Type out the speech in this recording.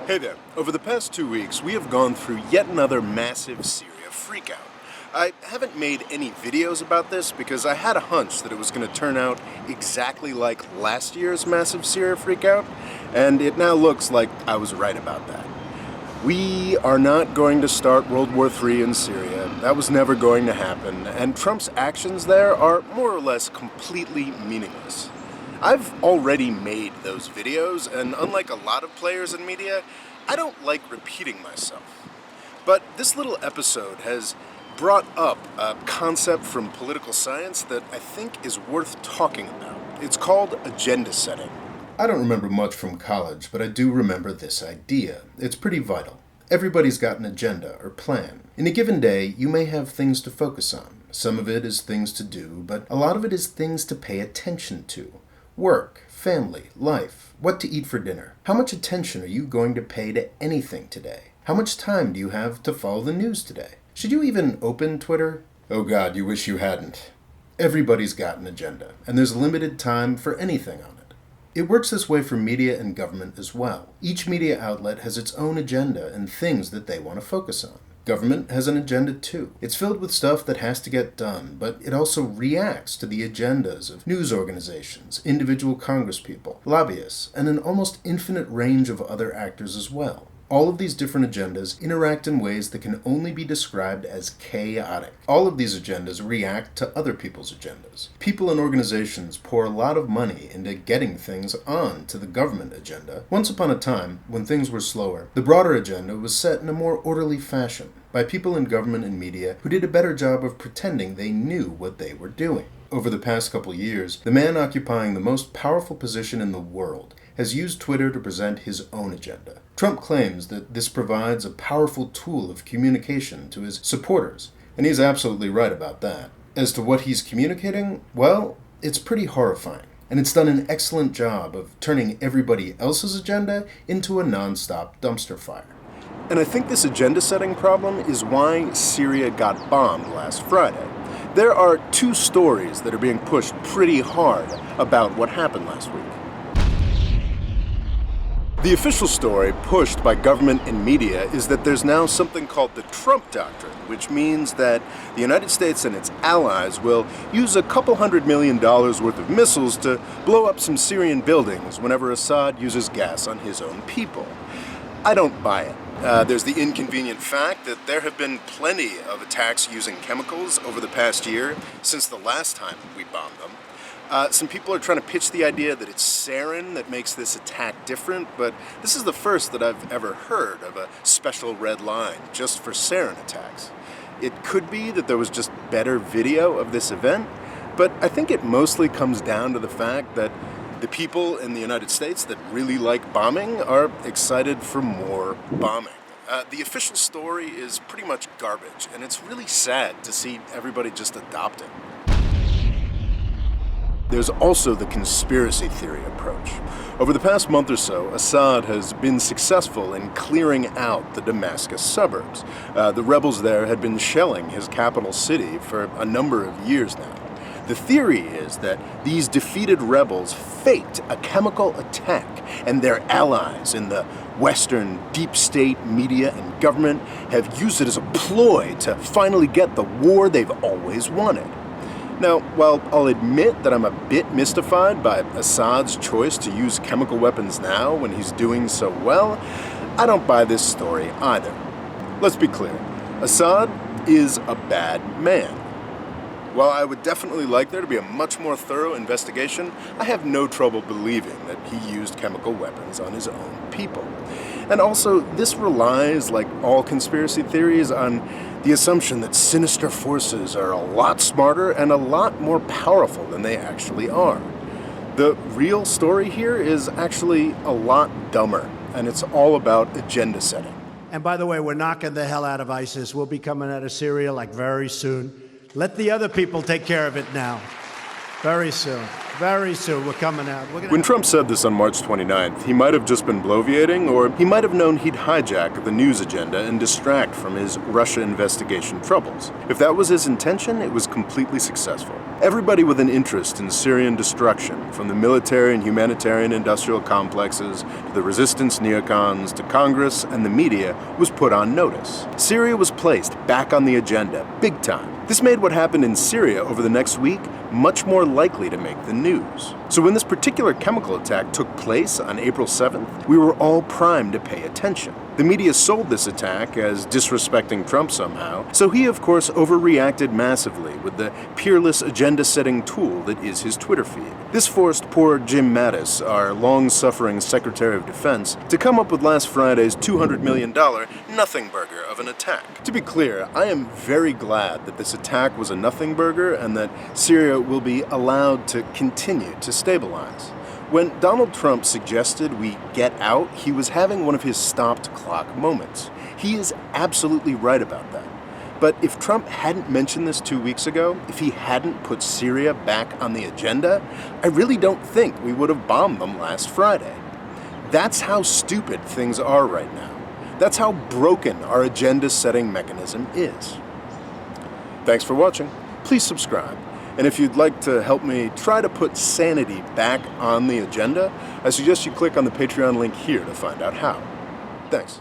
Hey there. Over the past 2 weeks, we have gone through yet another massive Syria freakout. I haven't made any videos about this because I had a hunch that it was going to turn out exactly like last year's massive Syria freakout, and it now looks like I was right about that. We are not going to start World War III in Syria. That was never going to happen, and Trump's actions there are more or less completely meaningless. I've already made those videos, and unlike a lot of players in media, I don't like repeating myself. But this little episode has brought up a concept from political science that I think is worth talking about. It's called agenda setting. I don't remember much from college, but I do remember this idea. It's pretty vital. Everybody's got an agenda or plan. In a given day, you may have things to focus on. Some of it is things to do, but a lot of it is things to pay attention to. Work, family, life, what to eat for dinner. How much attention are you going to pay to anything today? How much time do you have to follow the news today? Should you even open Twitter? Oh God, you wish you hadn't. Everybody's got an agenda, and there's limited time for anything on it. It works this way for media and government as well. Each media outlet has its own agenda and things that they want to focus on. Government has an agenda too. It's filled with stuff that has to get done, but it also reacts to the agendas of news organizations, individual congresspeople, lobbyists, and an almost infinite range of other actors as well. All of these different agendas interact in ways that can only be described as chaotic. All of these agendas react to other people's agendas. People and organizations pour a lot of money into getting things on to the government agenda. Once upon a time, when things were slower, the broader agenda was set in a more orderly fashion by people in government and media who did a better job of pretending they knew what they were doing. Over the past couple years, the man occupying the most powerful position in the world has used Twitter to present his own agenda. Trump claims that this provides a powerful tool of communication to his supporters, and he's absolutely right about that. As to what he's communicating, well, it's pretty horrifying, and it's done an excellent job of turning everybody else's agenda into a non-stop dumpster fire. And I think this agenda-setting problem is why Syria got bombed last Friday. There are two stories that are being pushed pretty hard about what happened last week. The official story pushed by government and media is that there's now something called the Trump Doctrine, which means that the United States and its allies will use a couple $100 million worth of missiles to blow up some Syrian buildings whenever Assad uses gas on his own people. I don't buy it. There's the inconvenient fact that there have been plenty of attacks using chemicals over the past year since the last time we bombed them. Some people are trying to pitch the idea that it's sarin that makes this attack different, but this is the first that I've ever heard of a special red line just for sarin attacks. It could be that there was just better video of this event, but I think it mostly comes down to the fact that the people in the United States that really like bombing are excited for more bombing. The official story is pretty much garbage, and it's really sad to see everybody just adopt it. There's also the conspiracy theory approach. Over the past month or so, Assad has been successful in clearing out the Damascus suburbs. The rebels there had been shelling his capital city for a number of years now. The theory is that these defeated rebels faked a chemical attack, and their allies in the Western deep state media and government have used it as a ploy to finally get the war they've always wanted. Now, while I'll admit that I'm a bit mystified by Assad's choice to use chemical weapons now when he's doing so well, I don't buy this story either. Let's be clear, Assad is a bad man. While I would definitely like there to be a much more thorough investigation, I have no trouble believing that he used chemical weapons on his own people. And also, this relies, like all conspiracy theories, on the assumption that sinister forces are a lot smarter and a lot more powerful than they actually are. The real story here is actually a lot dumber, and it's all about agenda setting. And by the way, we're knocking the hell out of ISIS. We'll be coming out of Syria like very soon. Let the other people take care of it now. Very soon. Very soon, we're coming out. When Trump said this on March 29th, he might have just been bloviating, or he might have known he'd hijack the news agenda and distract from his Russia investigation troubles. If that was his intention, it was completely successful. Everybody with an interest in Syrian destruction, from the military and humanitarian industrial complexes to the resistance neocons to Congress and the media, was put on notice. Syria was placed back on the agenda, big time. This made what happened in Syria over the next week much more likely to make the news. So when this particular chemical attack took place on April 7th, we were all primed to pay attention. The media sold this attack as disrespecting Trump somehow, so he of course overreacted massively with the peerless agenda-setting tool that is his Twitter feed. This forced poor Jim Mattis, our long-suffering Secretary of Defense, to come up with last Friday's $200 million nothing burger of an attack. To be clear, I am very glad that this attack was a nothing burger and that Syria will be allowed to continue to stabilize. When Donald Trump suggested we get out, he was having one of his stopped clock moments. He is absolutely right about that. But if Trump hadn't mentioned this 2 weeks ago, if he hadn't put Syria back on the agenda, I really don't think we would have bombed them last Friday. That's how stupid things are right now. That's how broken our agenda-setting mechanism is. Thanks for watching. Please subscribe. And if you'd like to help me try to put sanity back on the agenda, I suggest you click on the Patreon link here to find out how. Thanks.